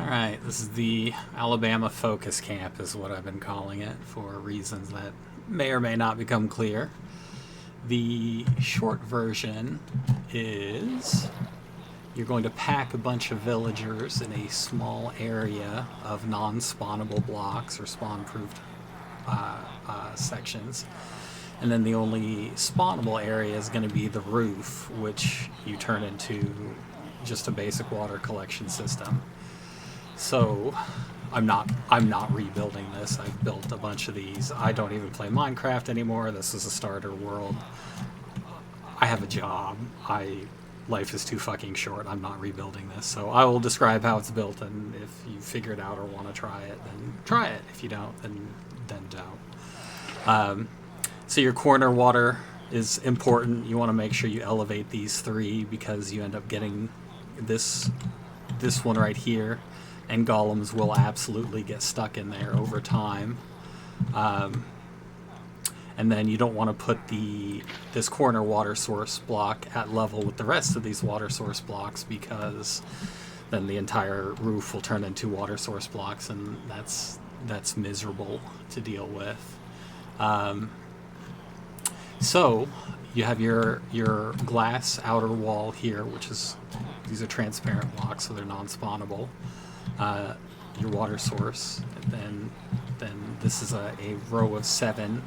Alright, this is the Alabama Focus Camp, is what I've been calling it, for reasons that may or may not become clear. The short version is you're going to pack a bunch of villagers in a small area of non-spawnable blocks or spawn-proofed sections. And then the only spawnable area is going to be the roof, which you turn into just a basic water collection system. So I'm not rebuilding this. I've built a bunch of these. I don't even play Minecraft anymore. This is a starter world. I have a job. Life is too fucking short. I'm not rebuilding this. So I will describe how it's built, and if you figure it out or want to try it, then try it. If you don't, then don't. So your corner water is important. You want to make sure you elevate these three, because you end up getting this one right here, and golems will absolutely get stuck in there over time. And then you don't want to put this corner water source block at level with the rest of these water source blocks, because then the entire roof will turn into water source blocks, and that's miserable to deal with. So you have your glass outer wall here, which is, these are transparent blocks, so they're non-spawnable. Your water source, and then this is a row of 7.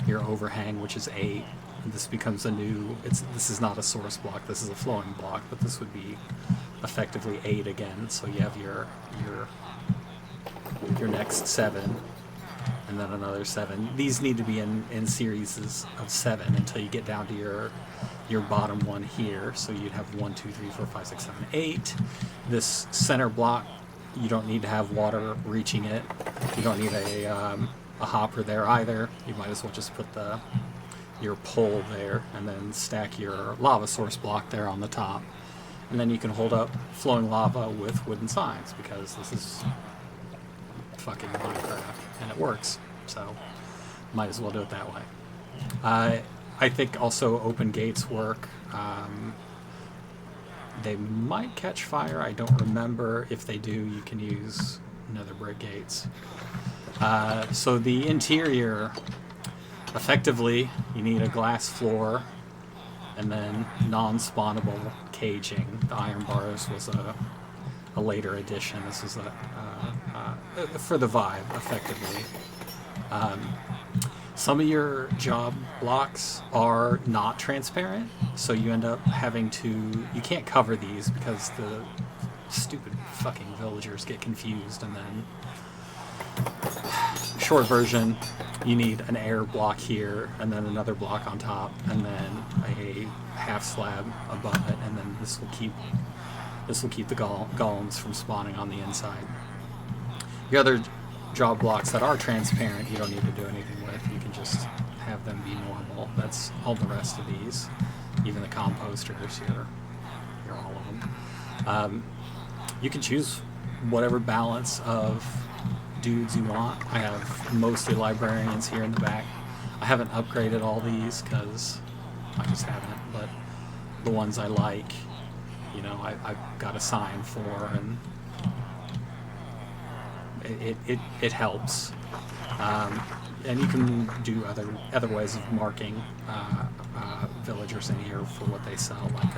Your overhang, which is 8. And this becomes a new. This is not a source block. This is a flowing block, but this would be effectively 8 again. So you have your next 7. And then another 7. These need to be in series of 7 until you get down to your bottom one here. So you'd have 1, 2, 3, 4, 5, 6, 7, 8. This center block, you don't need to have water reaching it. You don't need a hopper there either. You might as well just put your pole there, and then stack your lava source block there on the top. And then you can hold up flowing lava with wooden signs, because this is fucking Minecraft, and it works, so might as well do it that way. I think also open gates work. They might catch fire. I don't remember. If they do, you can use nether brick gates. So the interior, effectively, you need a glass floor, and then non-spawnable caging. The iron bars was a later addition. This is for the vibe, effectively. Some of your job blocks are not transparent, so you end up having to. You can't cover these because the stupid fucking villagers get confused, and then. Short version, you need an air block here, and then another block on top, and then a half slab above it, and then this will keep the golems from spawning on the inside. Your other job blocks that are transparent, you don't need to do anything with. You can just have them be normal. That's all the rest of these. Even the composters, you're all of them. You can choose whatever balance of dudes you want. I have mostly librarians here in the back. I haven't upgraded all these because I just haven't, but the ones I like, I've got a sign for, and it helps. And you can do other ways of marking villagers in here for what they sell. Like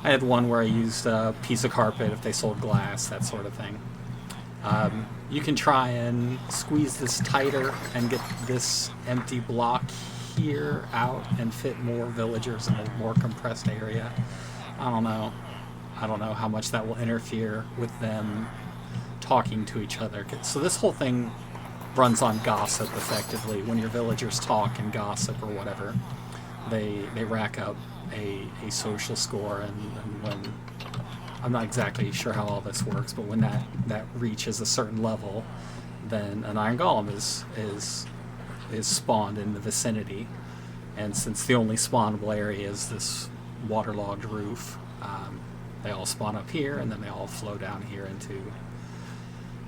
I had one where I used a piece of carpet if they sold glass, that sort of thing. You can try and squeeze this tighter and get this empty block here out and fit more villagers in a more compressed area. I don't know how much that will interfere with them talking to each other. So this whole thing runs on gossip, effectively. When your villagers talk and gossip or whatever, they rack up a social score, and when I'm not exactly sure how all this works, but when that reaches a certain level, then an iron golem is spawned in the vicinity. And since the only spawnable area is this waterlogged roof, they all spawn up here, and then they all flow down here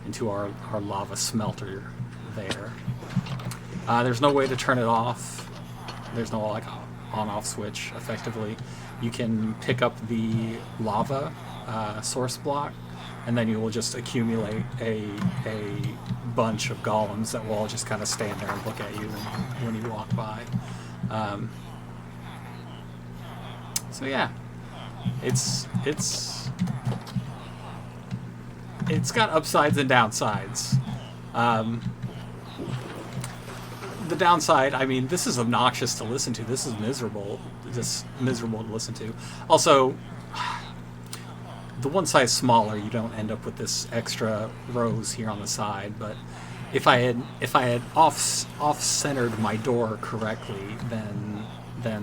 into our lava smelter there. There's no way to turn it off. There's no on-off switch, effectively. You can pick up the lava source block and then you will just accumulate a bunch of golems that will all just kind of stand there and look at you when you walk by. So yeah, it's got upsides and downsides. The downside, I mean, this is obnoxious to listen to. This is miserable. Just miserable to listen to. Also, the one size smaller, you don't end up with this extra rows here on the side. But if I had off-centered my door correctly, then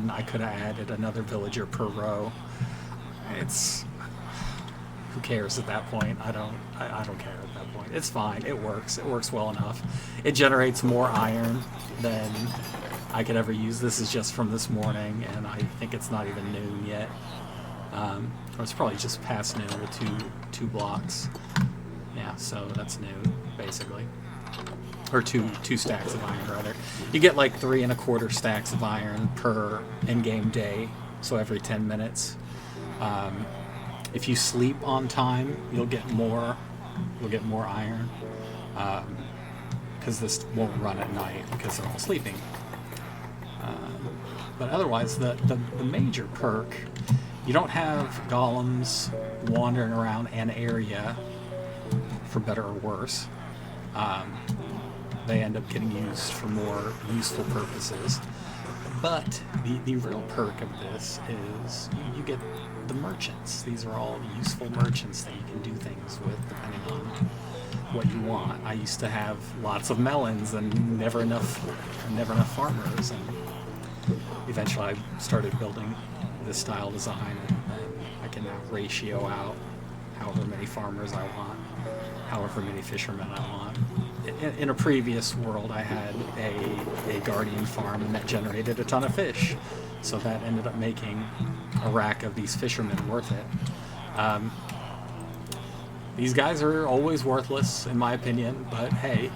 I could have added another villager per row. Who cares at that point? I don't care at that point. It's fine. It works. It works well enough. It generates more iron than I could ever use. This is just from this morning, and I think it's not even noon yet. Or it's probably just past noon with two blocks. Yeah, so that's noon, basically. Or two stacks of iron, rather. You get like 3 1/4 stacks of iron per in-game day, so every 10 minutes. If you sleep on time, you'll get more iron, because this won't run at night because they're all sleeping. But otherwise, the major perk, you don't have golems wandering around an area, for better or worse. They end up getting used for more useful purposes. But the real perk of this is you get the merchants. These are all useful merchants that you can do things with depending on what you want. I used to have lots of melons and never enough farmers, and eventually I started building this style design, and I can now ratio out however many farmers I want, however many fishermen I want. In a previous world, I had a guardian farm, and that generated a ton of fish, so that ended up making a rack of these fishermen worth it. These guys are always worthless, in my opinion, but hey,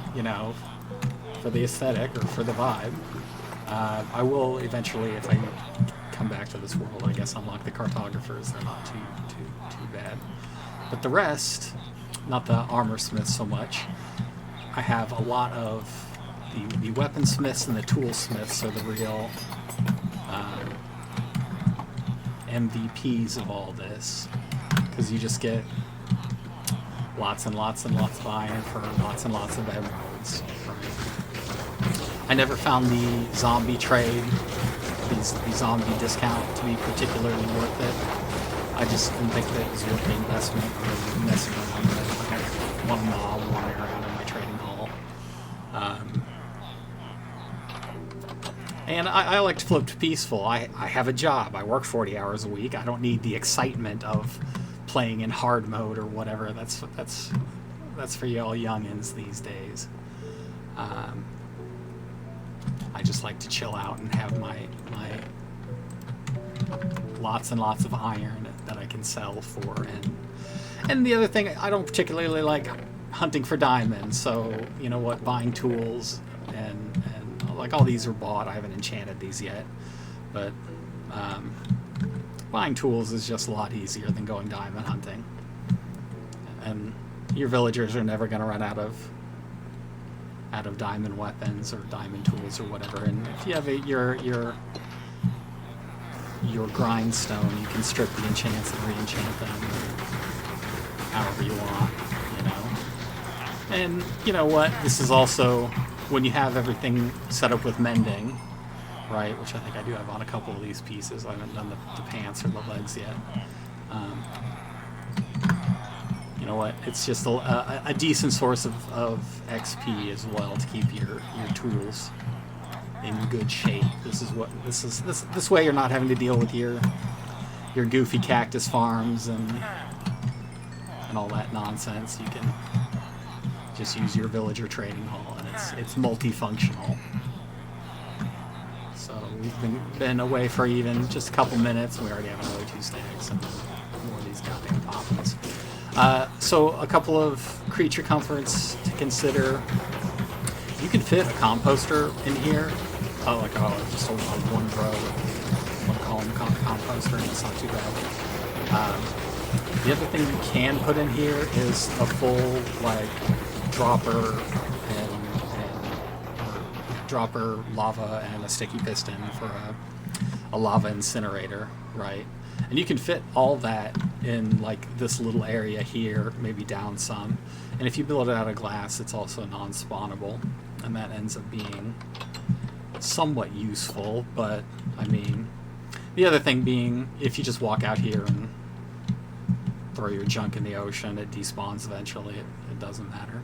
for the aesthetic or for the vibe, I will eventually, if I come back to this world, I guess unlock the cartographers. They're not too bad, but the rest, not the armor smiths so much. I have a lot of the weaponsmiths and the toolsmiths are the real MVPs of all this, because you just get lots and lots and lots of iron for lots and lots of emeralds. I never found the zombie trade, the zombie discount, to be particularly worth it. I just didn't think that it was worth the investment or messing around with it. I had one mob wandering around in my trading hall. And I like to flip to peaceful. I have a job. I work 40 hours a week. I don't need the excitement of playing in hard mode or whatever. That's for y'all youngins these days. I just like to chill out and have my lots and lots of iron that I can sell for. And the other thing, I don't particularly like hunting for diamonds, so you know what, buying tools and like all these are bought. I haven't enchanted these yet, but buying tools is just a lot easier than going diamond hunting. And your villagers are never going to run out of diamond weapons or diamond tools or whatever. And if you have your grindstone, you can strip the enchants and re-enchant them however you want, And you know what? This is also when you have everything set up with mending, right? Which I think I do have on a couple of these pieces. I haven't done the pants or the legs yet. You know what? It's just a decent source of XP as well to keep your tools in good shape. This way you're not having to deal with your goofy cactus farms and all that nonsense. You can just use your villager trading hall, and it's multifunctional. So we've been away for even just a couple minutes, and we already have another 2 stacks and more of these goddamn poppins. So a couple of creature comforts to consider. You can fit a composter in here, just a one row, one column composter, and it's not too bad. The other thing you can put in here is a full like dropper or dropper lava and a sticky piston for a lava incinerator, right? And you can fit all that in like this little area here, maybe down some. And if you build it out of glass, it's also non-spawnable, and that ends up being somewhat useful. But I mean, the other thing being, if you just walk out here and throw your junk in the ocean, it despawns eventually. It doesn't matter.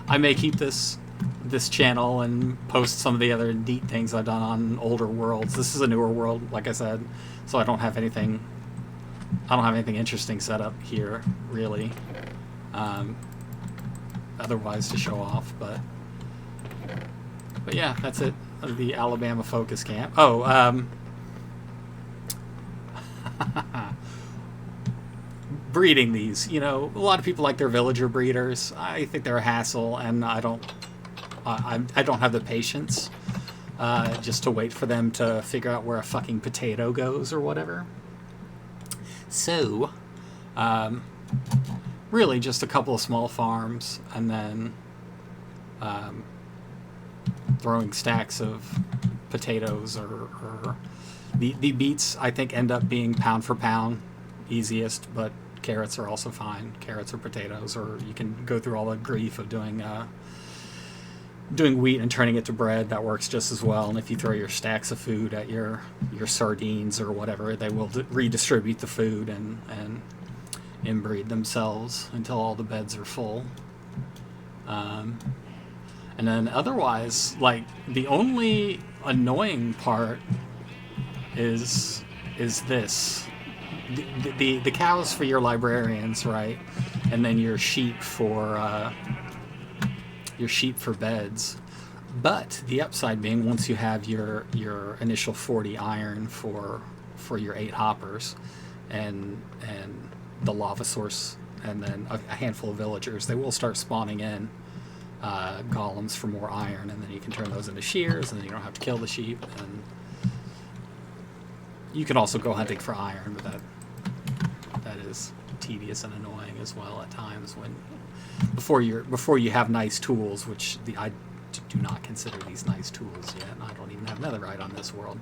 I may keep this channel and post some of the other neat things I've done on older worlds. This is a newer world, like I said, so I don't have anything interesting set up here, really. Otherwise to show off, but yeah, that's it. The Alabama Focus Camp. Oh, breeding these. You know, a lot of people like their villager breeders. I think they're a hassle, and I don't have the patience just to wait for them to figure out where a fucking potato goes or whatever. So, really just a couple of small farms, and then throwing stacks of potatoes or the beets, I think, end up being pound for pound easiest, but carrots are also fine. Carrots or potatoes, or you can go through all the grief of doing wheat and turning it to bread. That works just as well. And if you throw your stacks of food at your sardines or whatever, they will redistribute the food and inbreed themselves until all the beds are full. And then otherwise, like, the only annoying part is this. The cows for your librarians, right? And then your sheep for beds. But the upside being, once you have your initial 40 iron for your 8 hoppers and the lava source, and then a handful of villagers, they will start spawning in golems for more iron, and then you can turn those into shears, and then you don't have to kill the sheep. And you can also go hunting for iron, but that is tedious and annoying as well at times when before you have nice tools, which I do not consider these nice tools yet, and I don't even have netherite on this world.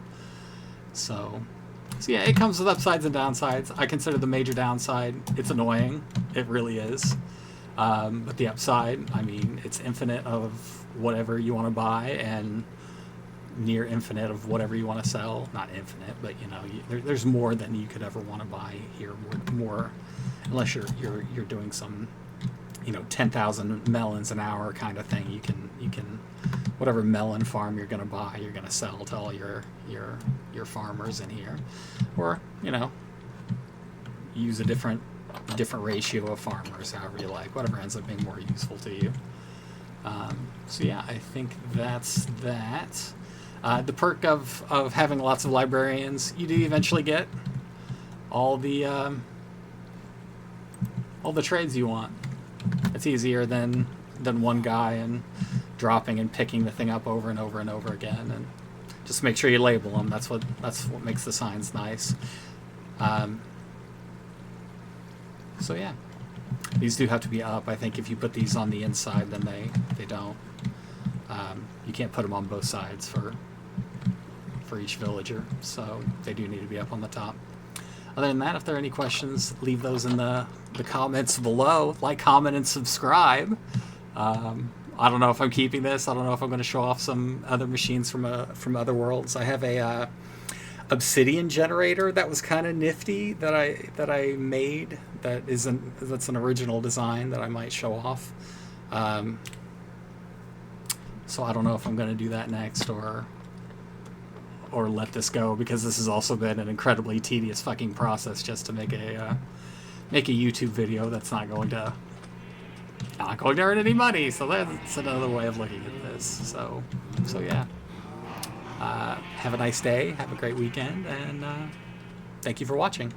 So yeah, it comes with upsides and downsides. I consider the major downside, it's annoying. It really is. But the upside, I mean, it's infinite of whatever you want to buy, and near infinite of whatever you want to sell. Not infinite, but you know, there's more than you could ever want to buy here. More, unless you're doing some, you know, 10,000 melons an hour kind of thing. You can whatever melon farm you're going to buy, you're going to sell to all your farmers in here, or you know, use a different ratio of farmers, however you like, whatever ends up being more useful to you. So yeah, I think that's that. The perk of having lots of librarians, you do eventually get all the trades you want. It's easier than one guy and dropping and picking the thing up over and over and over again. And just make sure you label them. That's what makes the signs nice. So yeah, these do have to be up. I think if you put these on the inside, then they don't. You can't put them on both sides for each villager, so they do need to be up on the top. Other than that, if there are any questions, leave those in the comments below. Like, comment, and subscribe. I don't know if I'm keeping this. I don't know if I'm going to show off some other machines from other worlds. I have a obsidian generator that was kind of nifty that I made. That's an original design that I might show off. So I don't know if I'm going to do that next or let this go, because this has also been an incredibly tedious fucking process just to make a YouTube video that's not going to earn any money. So that's another way of looking at this. So yeah. Have a nice day. Have a great weekend, and thank you for watching.